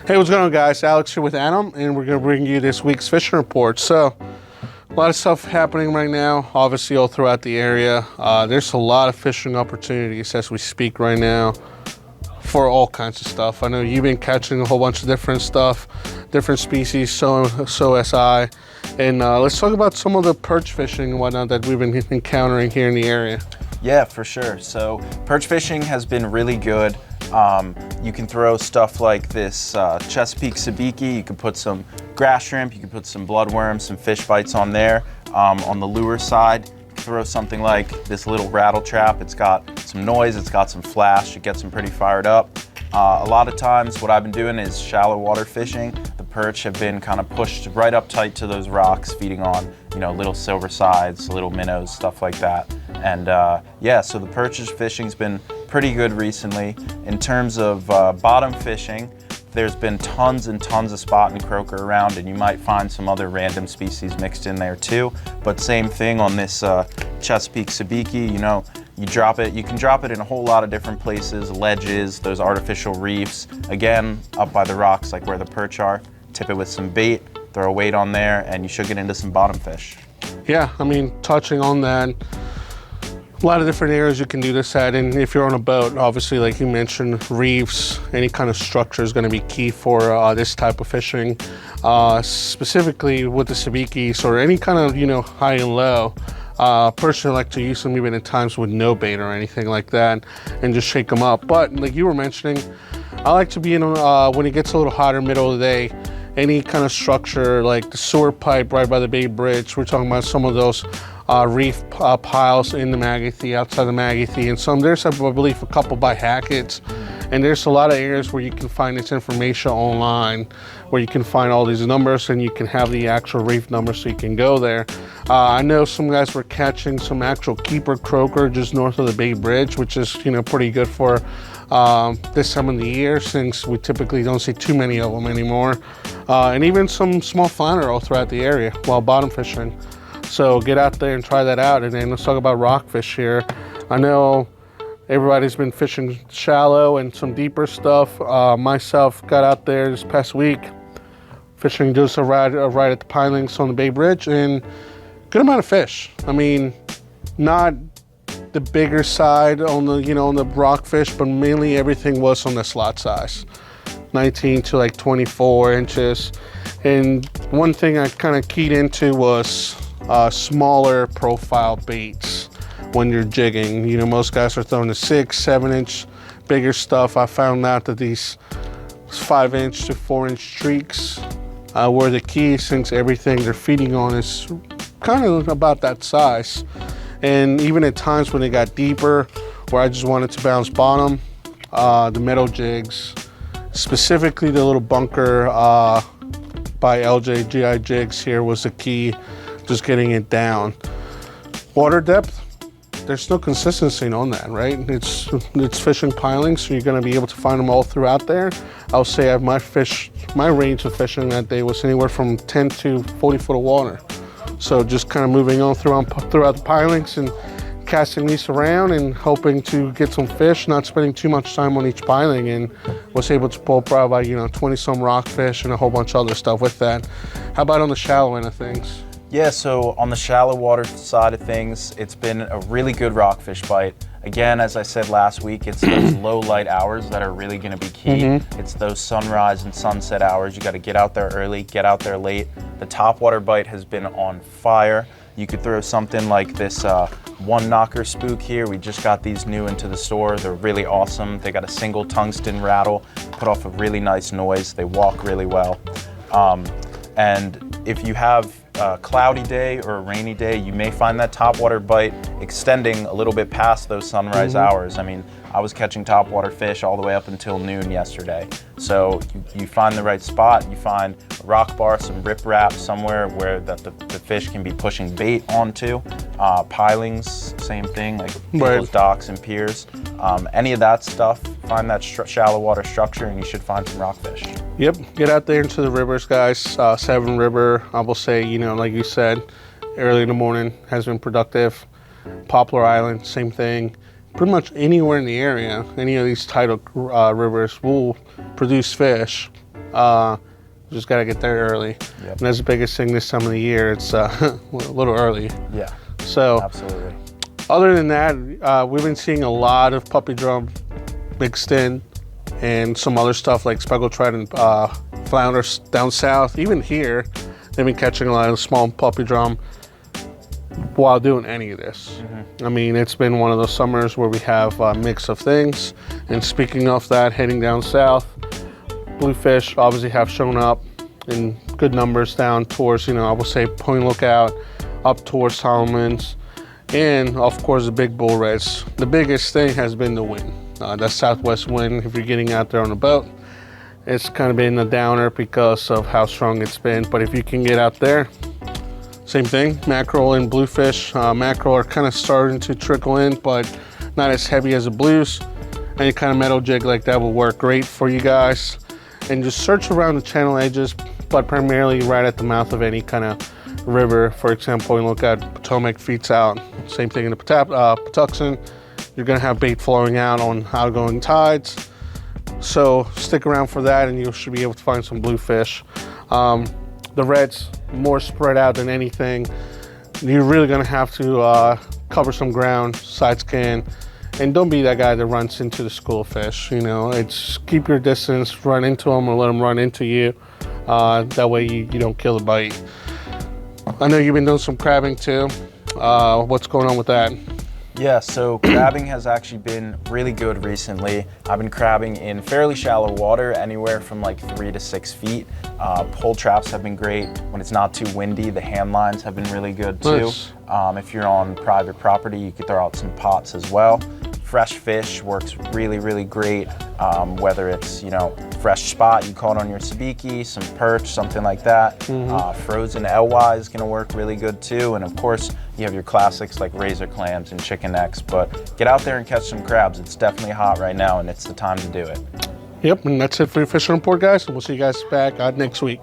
Hey, what's going on, guys? Alex here with Adam, and we're going to bring you this week's fishing report. So, a lot of stuff happening right now, obviously all throughout the area. There's a lot of fishing opportunities as we speak right now for all kinds of stuff. I know you've been catching a whole bunch of different stuff, different species, so as I. And let's talk about some of the perch fishing and whatnot that we've been encountering here in the area. Yeah, for sure. So perch fishing has been really good. You can throw stuff like this Chesapeake sabiki. You can put some grass shrimp, you can put some bloodworms, some fish bites on there. On the lure side, you can throw something like this little rattle trap. It's got some noise, it's got some flash, it gets them pretty fired up. A lot of times what I've been doing is shallow water fishing. The perch have been kind of pushed right up tight to those rocks, feeding on, you know, little silver sides, little minnows, stuff like that. And yeah, so the perch fishing's been pretty good recently. In terms of bottom fishing, there's been tons and tons of spot and croaker around, and you might find some other random species mixed in there too. But same thing on this Chesapeake sabiki, you know, you can drop it in a whole lot of different places, ledges, those artificial reefs. Again, up by the rocks like where the perch are, tip it with some bait, throw a weight on there, and you should get into some bottom fish. Yeah, I mean, touching on that, a lot of different areas you can do this at, and if you're on a boat, obviously, like you mentioned, reefs, any kind of structure is going to be key for this type of fishing. Specifically with the sabikis or any kind of, you know, high and low. Personally, I like to use them even at times with no bait or anything like that, and just shake them up. But like you were mentioning, I like to be in when it gets a little hotter, middle of the day, any kind of structure like the sewer pipe right by the Bay Bridge. We're talking about some of those reef piles in the Magothy, outside the Magothy, and there's, I believe, a couple by Hackett's. And there's a lot of areas where you can find this information online, where you can find all these numbers and you can have the actual reef numbers so you can go there. I know some guys were catching some actual keeper croaker just north of the Bay Bridge, which is, you know, pretty good for this time of the year, since we typically don't see too many of them anymore. And even some small flounder all throughout the area while bottom fishing. So get out there and try that out. And then let's talk about rockfish here. I know everybody's been fishing shallow and some deeper stuff. Myself got out there this past week fishing just right at the pilings on the Bay Bridge, and good amount of fish. I mean, not the bigger side on the, you know, on the rockfish, but mainly everything was on the slot size, 19 to like 24 inches. And one thing I kind of keyed into was smaller profile baits when you're jigging. You know, most guys are throwing the 6-7 inch bigger stuff. I found out that these 5-inch to 4-inch streaks were the key, since everything they're feeding on is kind of about that size. And even at times when they got deeper, where I just wanted to bounce bottom, the metal jigs, specifically the little bunker by LJ Jigs here, was the key, just getting it down. Water depth, there's no consistency on that, right? It's fishing pilings, so you're going to be able to find them all throughout there. I'll say my range of fishing that day was anywhere from 10 to 40 foot of water. So just kind of moving on throughout the pilings and casting these around and hoping to get some fish, not spending too much time on each piling, and was able to pull probably, you know, 20 some rockfish and a whole bunch of other stuff with that. How about on the shallow end of things? Yeah, so on the shallow water side of things, it's been a really good rockfish bite. Again, as I said last week, it's those low light hours that are really going to be key. It's those sunrise and sunset hours. You got to get out there early, get out there late. The topwater bite has been on fire. You could throw something like this one knocker spook here. We just got these new into the store. They're really awesome. They got a single tungsten rattle, put off a really nice noise. They walk really well. And if you have a cloudy day or a rainy day, you may find that topwater bite extending a little bit past those sunrise hours. I mean, I was catching topwater fish all the way up until noon yesterday. So you find the right spot, you find a rock bar, some riprap somewhere where the fish can be pushing bait onto. Pilings, same thing, like people's docks and piers. Any of that stuff, find that shallow water structure and you should find some rockfish. Yep, get out there into the rivers, guys. Severn River, I will say, you know, like you said, early in the morning has been productive. Poplar Island, same thing. Pretty much anywhere in the area, any of these tidal rivers will produce fish. Just got to get there early. Yep. And that's the biggest thing this time of the year. It's a little early. Yeah, So absolutely. other than that, we've been seeing a lot of puppy drum mixed in and some other stuff like speckled trout and flounders down south. Even here, they've been catching a lot of small puppy drum while doing any of this. I mean, it's been one of those summers where we have a mix of things. And speaking of that, heading down south, bluefish obviously have shown up in good numbers down towards, I will say Point Lookout, up towards Solomons, and of course the big bull reds. The biggest thing has been the wind. That southwest wind, if you're getting out there on a boat, it's kind of been a downer because of how strong it's been. But if you can get out there, same thing, mackerel and bluefish. Mackerel are kind of starting to trickle in, but not as heavy as the blues. Any kind of metal jig like that will work great for you guys. And just search around the channel edges, but primarily right at the mouth of any kind of river. For example, you look at Potomac feeds out. Same thing in the Patuxent. You're gonna have bait flowing out on outgoing tides. So stick around for that and you should be able to find some bluefish. The reds, more spread out than anything. You're really gonna have to cover some ground, side scan, and don't be that guy that runs into the school of fish. It's keep your distance, run into them or let them run into you. That way you don't kill the bite. I know you've been doing some crabbing too. What's going on with that? Yeah, so crabbing has actually been really good recently. I've been crabbing in fairly shallow water, anywhere from like 3 to 6 feet. Pole traps have been great. When it's not too windy, the hand lines have been really good too. Nice. If you're on private property, you could throw out some pots as well. Fresh fish works really, really great. Whether it's, fresh spot, you caught on your sabiki, some perch, something like that. Frozen LY is gonna work really good too. And of course, you have your classics like razor clams and chicken necks, but get out there and catch some crabs. It's definitely hot right now and it's the time to do it. Yep, and that's it for your fishing report, guys. And we'll see you guys back next week.